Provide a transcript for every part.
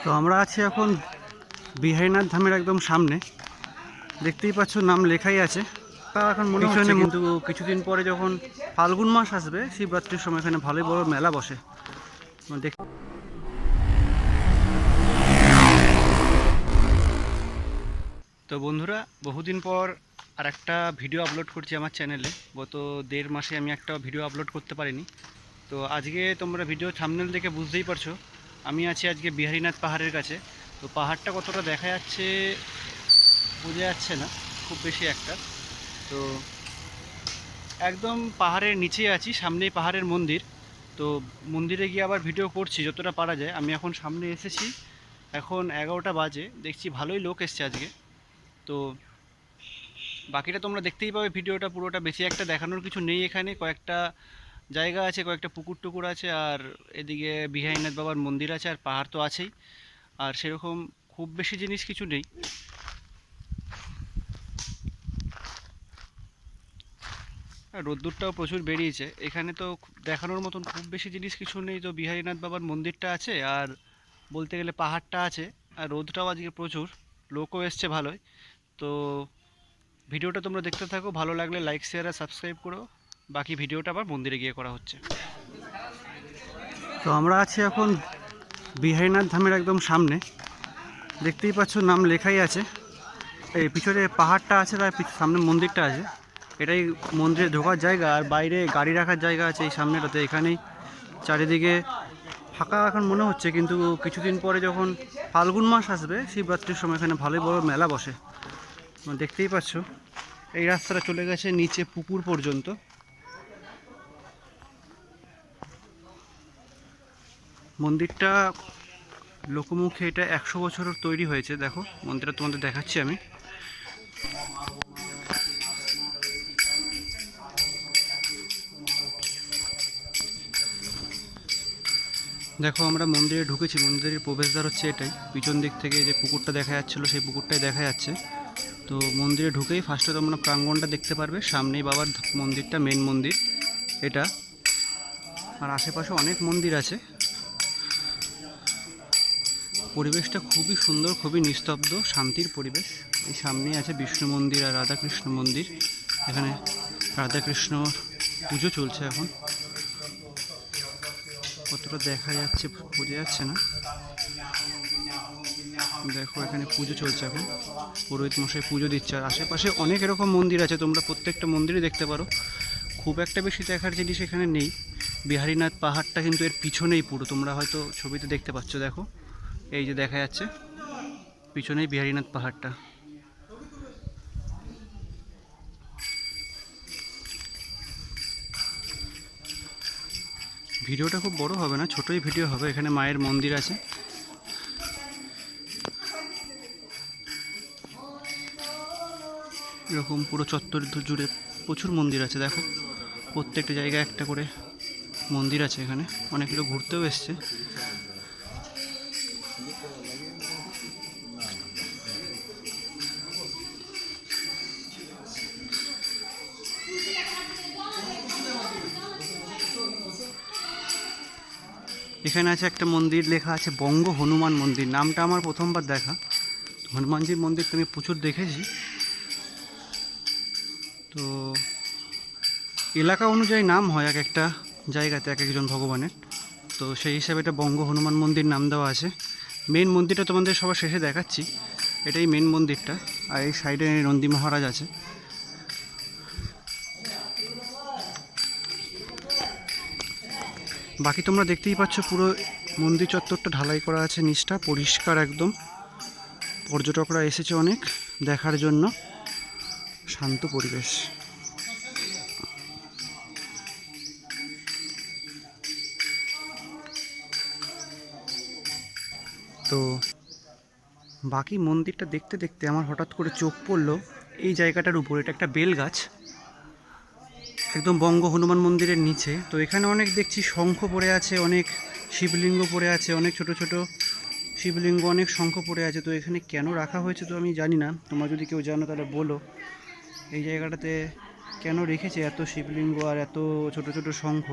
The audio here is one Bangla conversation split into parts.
তো আমরা আছি এখন বিহারীনাথ ধামের একদম সামনে। দেখতেই পাচ্ছ নাম লেখাই আছে। তা এখন মনে হচ্ছে কিন্তু কিছুদিন পরে যখন ফাল্গুন মাস আসবে শিবরাত্রির সময় এখানে ভালোই বড় মেলা বসে। তো বন্ধুরা, বহুদিন পর আর একটা ভিডিও আপলোড করছি আমার চ্যানেলে। গত 1.5 মাসে আমি একটা ভিডিও আপলোড করতে পারিনি। তো আজকে তোমরা ভিডিও থাম্বনেল দেখে বুঝতেই পারছো আমি আছি আজকে বিহারীনাথ পাহাড়ের কাছে। তো পাহাড়টা কতটা দেখা যাচ্ছে বোঝা যাচ্ছে না খুব বেশি একটা। তো একদম পাহাড়ের নিচে আছি, সামনেই পাহাড়ের মন্দির। তো মন্দিরে গিয়ে আবার ভিডিও করছি যতটা পারা যায়। আমি এখন সামনে এসেছি, এখন 11টা বাজে, দেখছি ভালোই লোক এসছে আজকে। তো বাকিটা তোমরা দেখতেই পাবে ভিডিওটা পুরোটা, বেশি একটা দেখানোর কিছু নেই। এখানে কয়েকটা জায়গা আছে, কয়েকটা পুকুর টুকুর আছে, আর এদিকে বিহারীনাথ বাবার মন্দির আছে, আর পাহাড় তো আছেই। আর সেরকম খুব বেশি জিনিস কিছু নেই। আর রোদ্দুরটাও প্রচুর বেরিয়েছে এখানে, তো দেখানোর মতন খুব বেশি জিনিস কিছু নেই। তো বিহারীনাথ বাবার মন্দিরটা আছে, আর বলতে গেলে পাহাড়টা আছে, আর রোদটাও আজকে প্রচুর, লোকও এসছে ভালোই। তো ভিডিওটা তোমরা দেখতে থাকো, ভালো লাগলে লাইক শেয়ার আর সাবস্ক্রাইব করো। বাকি ভিডিওটা আবার মন্দিরে গিয়ে করা হচ্ছে। তো আমরা আছি এখন বিহারীনাথ ধামের একদম সামনে। দেখতেই পাচ্ছ নাম লেখাই আছে। এই পিছনে পাহাড়টা আছে, তার সামনে মন্দিরটা আছে। এটাই মন্দিরে ঢোকার জায়গা, আর বাইরে গাড়ি রাখার জায়গা আছে এই সামনেটাতে। এখানেই চারিদিকে ফাঁকা এখন মনে হচ্ছে, কিন্তু কিছুদিন পরে যখন ফাল্গুন মাস আসবে শিবরাত্রির সময় এখানে ভালোই বড় মেলা বসে। দেখতেই পাচ্ছ এই রাস্তাটা চলে গেছে নিচে পুকুর পর্যন্ত। মন্দিরটা লোকমুখে এটা 100 বছরের তৈরি হয়েছে। দেখো মন্দিরটা তোমাদের দেখাচ্ছি আমি। দেখো আমরা মন্দিরে ঢুকেছি, মন্দিরের প্রবেশদ্বার হচ্ছে এটাই। পিছন দিক থেকে যে পুকুরটা দেখা যাচ্ছিলো সেই পুকুরটাই দেখা যাচ্ছে। তো মন্দিরে ঢুকেই ফার্স্টে তোমরা প্রাঙ্গণটা দেখতে পারবে, সামনেই বাবার মন্দিরটা, মেন মন্দির এটা। আর আশেপাশে অনেক মন্দির আছে। পরিবেশটা খুবই সুন্দর, খুবই নিস্তব্ধ, শান্তির পরিবেশ। এই সামনেই আছে বিষ্ণু মন্দির আর রাধাকৃষ্ণ মন্দির। এখানে রাধাকৃষ্ণ পুজো চলছে এখন। কতটা দেখা যাচ্ছে বোঝা যাচ্ছে না। দেখো এখানে পুজো চলছে এখন, পুরোহিত মশাই পুজো দিচ্ছে। আর আশেপাশে অনেক এরকম মন্দির আছে, তোমরা প্রত্যেকটা মন্দিরই দেখতে পারো। খুব একটা বেশি দেখার জিনিস এখানে নেই। বিহারীনাথ পাহাড়টা কিন্তু এর পিছনেই পুরো, তোমরা হয়তো ছবিতে দেখতে পাচ্ছ। দেখো এই যে দেখা যাচ্ছে পিছনেই বিহারীনাথ পাহাড়টা। ভিডিওটা খুব বড় হবে না, ছোটই ভিডিও হবে। এখানে মায়ের মন্দির আছে। এরকম পুরো চত্বর জুড়ে প্রচুর মন্দির আছে। দেখো প্রত্যেকটা জায়গায় একটা করে মন্দির আছে। এখানে অনেক লোক ঘুরতেও এসছে। এখানে আছে একটা মন্দির, লেখা আছে বঙ্গ হনুমান মন্দির। নামটা আমার প্রথমবার দেখা। হনুমানজির মন্দির তো আমি প্রচুর দেখেছি। তো এলাকা অনুযায়ী নাম হয় এক একটা জায়গাতে, এক একজন ভগবানের। তো সেই হিসাবে এটা বঙ্গ হনুমান মন্দির নাম দেওয়া আছে। মেন মন্দিরটা তোমাদের সবার শেষে দেখাচ্ছি। এটাই মেন মন্দিরটা। আর এই সাইডে নন্দী মহারাজ আছে। বাকি তোমরা দেখতেই পাচ্ছ পুরো মন্দির চত্বরটা ঢালাই করা আছে, নিচটা পরিষ্কার একদম। পর্যটকরা এসেছে অনেক দেখার জন্য। শান্ত পরিবেশ। তো বাকি মন্দিরটা দেখতে দেখতে আমার হঠাৎ করে চোখ পড়লো এই জায়গাটার উপর। এটা একটা বেল গাছ, একদম বঙ্গ হনুমান মন্দিরের নিচে। তো এখানে অনেক দেখছি শঙ্খ পড়ে আছে, অনেক শিবলিঙ্গ পড়ে আছে, অনেক ছোট ছোট শিবলিঙ্গ, অনেক শঙ্খ পড়ে আছে। তো এখানে কেন রাখা হয়েছে তো আমি জানি না, তোমরা যদি কেউ জানো তাহলে বলো এই জায়গাটাতে কেন রেখেছে এত শিবলিঙ্গ আর এত ছোট ছোট শঙ্খ।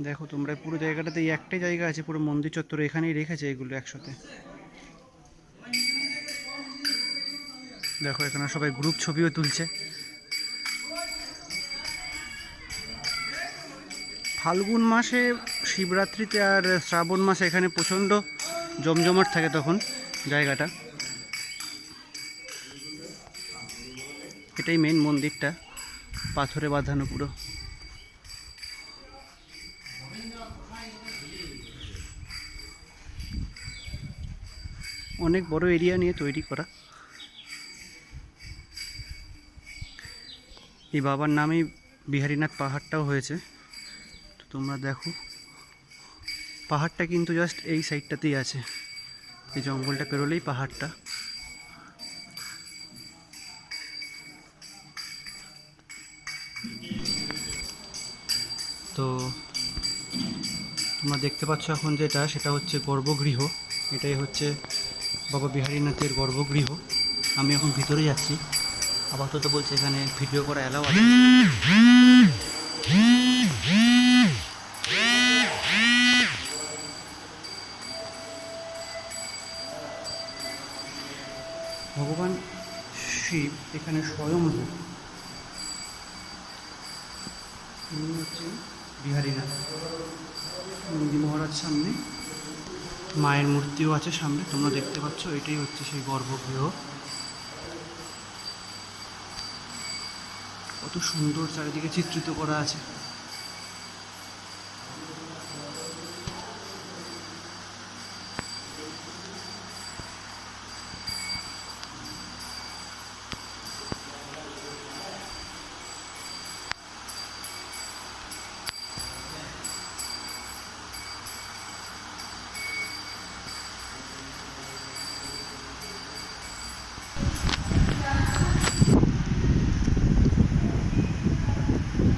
দেখো তোমরা পুরো জায়গাটাতে এই একটাই জায়গা আছে পুরো মন্দির চত্বরে, এখানেই রেখেছে এগুলো একসাথে। দেখো এখানে সবাই গ্রুপ ছবিও তুলছে। ফাল্গুন মাসে শিবরাত্রিতে আর শ্রাবণ মাসে এখানে প্রচণ্ড জমজমাট থাকে তখন জায়গাটা। এটাই মেন মন্দিরটা, পাথরে বাঁধানো পুরো। অনেক বড় এরিয়া নিয়ে তৈরি করা। এই বাবার নামেই বিহারীনাথ পাহাড়টাও হয়েছে। তো তোমরা দেখো পাহাড়টা কিন্তু জাস্ট এই সাইডটাতেই আছে, এই জঙ্গলটা পেরোলেই পাহাড়টা। তো তোমরা দেখতে পাচ্ছ এখন যেটা, সেটা হচ্ছে গর্ভগৃহ। এটাই হচ্ছে বাবা বিহারীনাথের গর্ভগৃহ। আমি এখন ভিতরে যাচ্ছি, আপাতত বলছে এখানে ভিডিও করা অ্যালাউ আছে। ভগবান শিব এখানে স্বয়ংভূ, ইনি হচ্ছে বিহারীনাথ। নন্দী মহারাজ সামনে, মায়ের মূর্তিও আছে সামনে, তোমরা দেখতে পাচ্ছ। এটাই হচ্ছে সেই গর্ভগৃহ। কত সুন্দর চারিদিকে চিত্রিত করা আছে।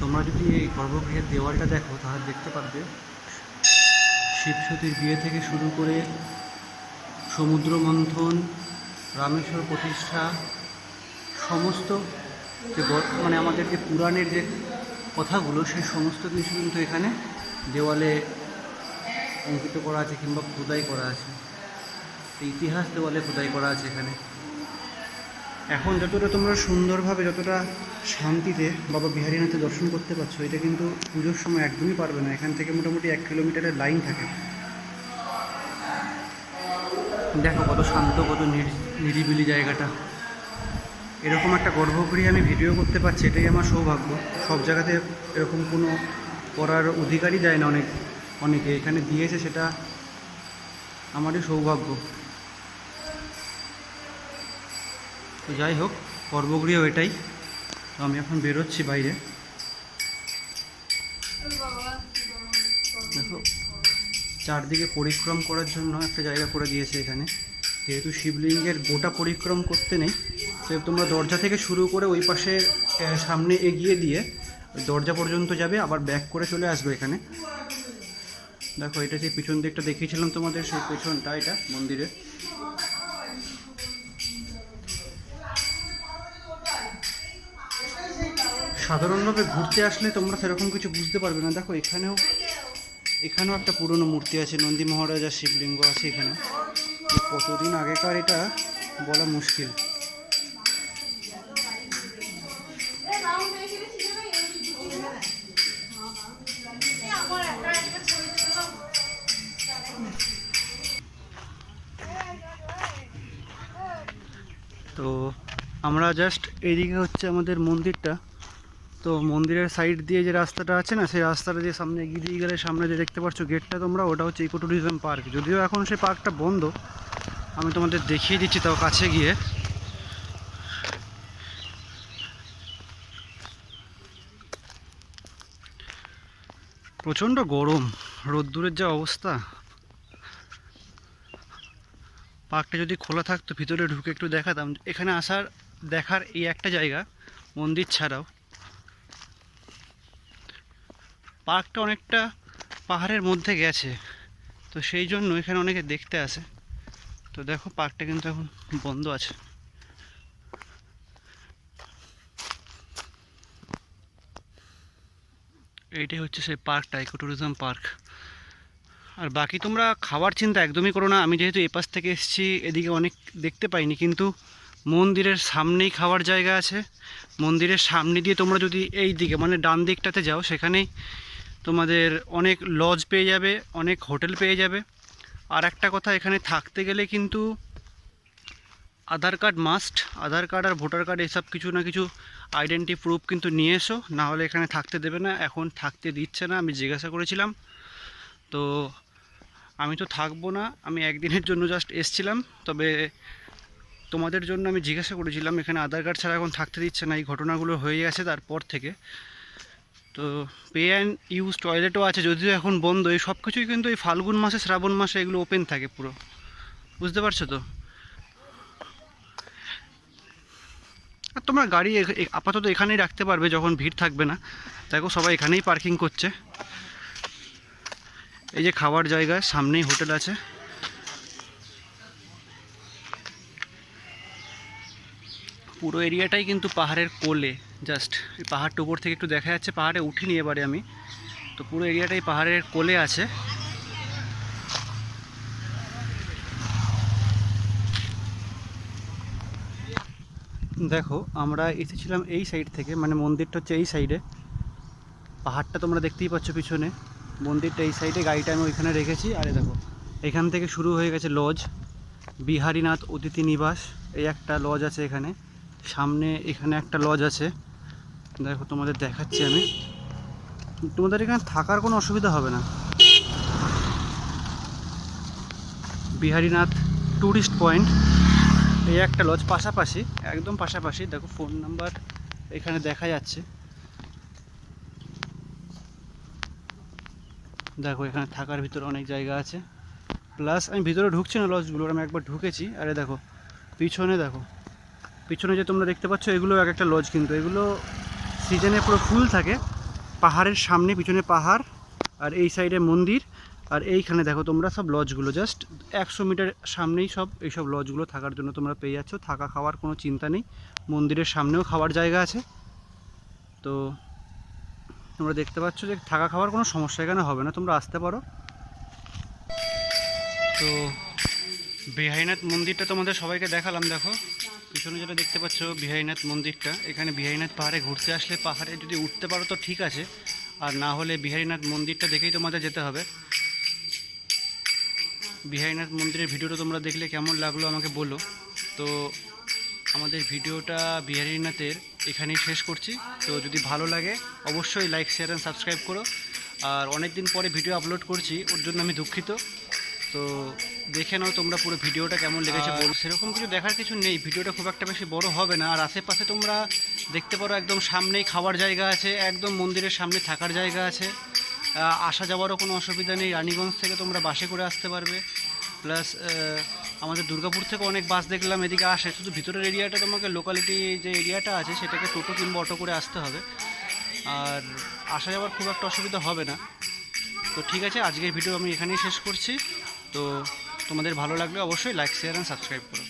তোমরা যদি এই গর্ভগৃহের দেওয়ালটা দেখো তাহলে দেখতে পারবে শিবসতীর বিয়ে থেকে শুরু করে সমুদ্র মন্থন, রামেশ্বর প্রতিষ্ঠা, সমস্ত যে মানে আমাদের যে পুরাণের যে কথাগুলো, সেই সমস্ত কিছু কিন্তু এখানে দেওয়ালে অঙ্কিত করা আছে কিংবা খোদাই করা আছে। ইতিহাস দেওয়ালে খোদাই করা আছে এখানে। এখন যতটা তোমরা সুন্দরভাবে, যতটা শান্তিতে বাবা বিহারীনাথের দর্শন করতে পারছো, এটা কিন্তু পুজোর সময় একদমই পারবে না। এখান থেকে মোটামুটি 1 কিলোমিটারের লাইন থাকে। দেখো কত শান্ত, কত নিরিবিলি জায়গাটা। এরকম একটা গর্ভগৃহে আমি ভিডিও করতে পারছি, এটাই আমার সৌভাগ্য। সব জায়গাতে এরকম কোনো করার অধিকারই দেয় না অনেকে, এখানে দিয়েছে, সেটা আমারই সৌভাগ্য। তো যাই হোক, গর্ভগৃহ এটাই। তো আমি এখন বেরোচ্ছি বাইরে। দেখো চারদিকে পরিক্রম করার জন্য একটা জায়গা করে দিয়েছে এখানে। যেহেতু শিবলিঙ্গের গোটা পরিক্রম করতে নেই, তো তোমরা দরজা থেকে শুরু করে ওই পাশে সামনে এগিয়ে দিয়ে দরজা পর্যন্ত যাবে, আবার ব্যাক করে চলে আসবে এখানে। দেখো এটা যে পিছন দিকটা দেখিয়েছিলাম তোমাদের, সেই পেছনটা এটা মন্দিরের। সাধারণভাবে ঘুরতে আসলে তোমরা সেরকম কিছু বুঝতে পারবে না। দেখো এখানেও একটা পুরনো মূর্তি আছে, নন্দী মহারাজার শিবলিঙ্গ আছে এখানে। কতদিন আগেকার এটা বলা মুশকিল। তো আমরা জাস্ট এইদিকে হচ্ছে আমাদের মন্দিরটা। তো মন্দিরের সাইড দিয়ে যে রাস্তাটা আছে না, সেই রাস্তাটা দিয়ে সামনে এগিয়ে দিয়ে গেলে সামনে যে দেখতে পাচ্ছ গেটটা তোমরা, ওটা হচ্ছে ইকো ট্যুরিজম পার্ক। যদিও এখন সেই পার্কটা বন্ধ, আমি তোমাদের দেখিয়ে দিচ্ছি তাও কাছে গিয়ে। প্রচণ্ড গরম, রোদ্দুরের যা অবস্থা। পার্কটা যদি খোলা থাকতো, ভিতরে ঢুকে একটু দেখাতাম। এখানে দেখার এই একটা জায়গা, মন্দির ছাড়াও পার্কটা অনেকটা পাহাড়ের মধ্যে গেছে, তো সেই জন্য এখানে অনেকে দেখতে আসে। তো দেখো পার্কটা কিন্তু এখন বন্ধ আছে। এইটাই হচ্ছে সেই পার্কটা, ইকো ট্যুরিজম পার্ক। আর বাকি তোমরা খাওয়ার চিন্তা একদমই করো না। আমি যেহেতু এপাশ থেকে এসেছি, এদিকে অনেক দেখতে পাইনি, কিন্তু মন্দিরের সামনেই খাওয়ার জায়গা আছে। মন্দিরের সামনে দিয়ে তোমরা যদি এই দিকে মানে ডান দিকটাতে যাও, সেখানেই তোমাদের অনেক লজ পেয়ে যাবে, অনেক হোটেল পেয়ে যাবে। আর একটা কথা, এখানে থাকতে গেলে কিন্তু আধার কার্ড মাস্ট। আধার কার্ড আর ভোটার কার্ড এসব কিছু না কিছু আইডেন্টি প্রুফ কিন্তু নিয়ে এসো, না হলে এখানে থাকতে দেবে না। এখন থাকতে দিচ্ছে না, আমি জিজ্ঞাসা করেছিলাম। তো আমি তো থাকবো না, আমি একদিনের জন্য জাস্ট এসছিলাম। তবে তোমাদের জন্য আমি জিজ্ঞাসা করেছিলাম, এখানে আধার কার্ড ছাড়া এখন থাকতে দিচ্ছে না। এই ঘটনাগুলো হয়ে গেছে তারপর থেকে। তো পে অ্যান্ড ইউজ টয়লেটও আছে, যদিও এখন বন্ধ। এই সব কিছুই কিন্তু এই ফাল্গুন মাসে, শ্রাবণ মাসে এগুলো ওপেন থাকে পুরো, বুঝতে পারছো তো। আর তোমরা গাড়ি আপাতত এখানেই রাখতে পারবে যখন ভিড় থাকবে না। দেখো সবাই এখানেই পার্কিং করছে। এই যে খাবার জায়গা, সামনেই হোটেল আছে। পুরো এরিয়াটাই কিন্তু পাহাড়ের কোলে, জাস্ট এই পাহাড়টা উপর থেকে একটু দেখা যাচ্ছে। পাহাড়ে উঠিনি এবারে আমি, তো পুরো এরিয়াটাই পাহাড়ের কোলে আছে। দেখো আমরা এসেছিলাম এই সাইড থেকে, মানে মন্দিরটা হচ্ছে এই সাইডে, পাহাড়টা তোমরা দেখতেই পাচ্ছ পিছনে। মন্দিরটা এই সাইডে, গাড়িটা আমি ওইখানে রেখেছি। আরে দেখো এখান থেকে শুরু হয়ে গেছে লজ, বিহারীনাথ অতিথি নিবাস। এই একটা লজ আছে এখানে, সামনে এখানে একটা লজ আছে। দেখো তোমাদের দেখাচ্ছি আমি, তোমাদের এখানে থাকার কোনো অসুবিধা হবে না। বিহারীনাথ ট্যুরিস্ট পয়েন্ট, এই একটা লজ পাশাপাশি, একদম পাশাপাশি। দেখো ফোন নাম্বার এখানে দেখা যাচ্ছে। দেখো এখানে থাকার ভিতরে অনেক জায়গা আছে। প্লাস আমি ভিতরে ঢুকছি না লজগুলোর, আমি একবার ঢুকেছি। আরে দেখো পিছনে, দেখো পিছনে যে তোমরা দেখতে পাচ্ছ, এগুলো এক একটা লজ, কিন্তু এগুলো সিজনে পুরো ফুল থাকে। পাহাড়ের সামনে, পিছনে পাহাড়, আর এই সাইডে মন্দির। আর এইখানে দেখো তোমরা সব লজগুলো জাস্ট 100 মিটার সামনেই সব এইসব লজগুলো থাকার জন্য তোমরা পেয়ে যাচ্ছ। থাকা খাওয়ার কোনো চিন্তা নেই, মন্দিরের সামনেও খাওয়ার জায়গা আছে। তো তোমরা দেখতে পাচ্ছ যে থাকা খাওয়ার কোনো সমস্যা এখানে হবে না, তোমরা আসতে পারো। তো বিহারীনাথ মন্দিরটা তোমাদের সবাইকে দেখালাম। দেখো পিছনে যেটা দেখতে পাচ্ছ বিহারীনাথ মন্দিরটা। এখানে বিহারীনাথ পাহাড়ে ঘুরতে আসলে পাহাড়ে যদি উঠতে পারো তো ঠিক আছে, আর না হলে বিহারীনাথ মন্দিরটা দেখেই তোমাদের যেতে হবে। বিহারীনাথ মন্দিরের ভিডিওটা তোমরা দেখলে কেমন লাগলো আমাকে বলো। তো আমাদের ভিডিওটা বিহারীনাথের এখানেই শেষ করছি। তো যদি ভালো লাগে অবশ্যই লাইক, শেয়ার অ্যান্ড সাবস্ক্রাইব করো। আর অনেক দিন পরে ভিডিও আপলোড করছি, ওর জন্য আমি দুঃখিত। তো দেখে নাও তোমরা পুরো ভিডিওটা কেমন লেগেছে বল। সেরকম কিছু দেখার কিছু নেই, ভিডিওটা খুব একটা বেশি বড় হবে না। আর আশেপাশে তোমরা দেখতে পারো একদম সামনেই খাওয়ার জায়গা আছে, একদম মন্দিরের সামনে থাকার জায়গা আছে। আসা যাওয়ারও কোনো অসুবিধা নেই। রানীগঞ্জ থেকে তোমরা বাসে করে আসতে পারবে। প্লাস আমাদের দুর্গাপুর থেকে অনেক বাস দেখলাম এদিকে আসে। শুধু ভিতরের এরিয়াটা, তোমাকে লোকালিটি যে এরিয়াটা আছে সেটাকে টোটো কিংবা অটো করে আসতে হবে। আর আসা যাওয়ার খুব একটা অসুবিধা হবে না। তো ঠিক আছে, আজকের ভিডিও আমি এখানেই শেষ করছি। তো তোমাদের ভালো লাগলে অবশ্যই লাইক, শেয়ার অ্যান্ড সাবস্ক্রাইব করো।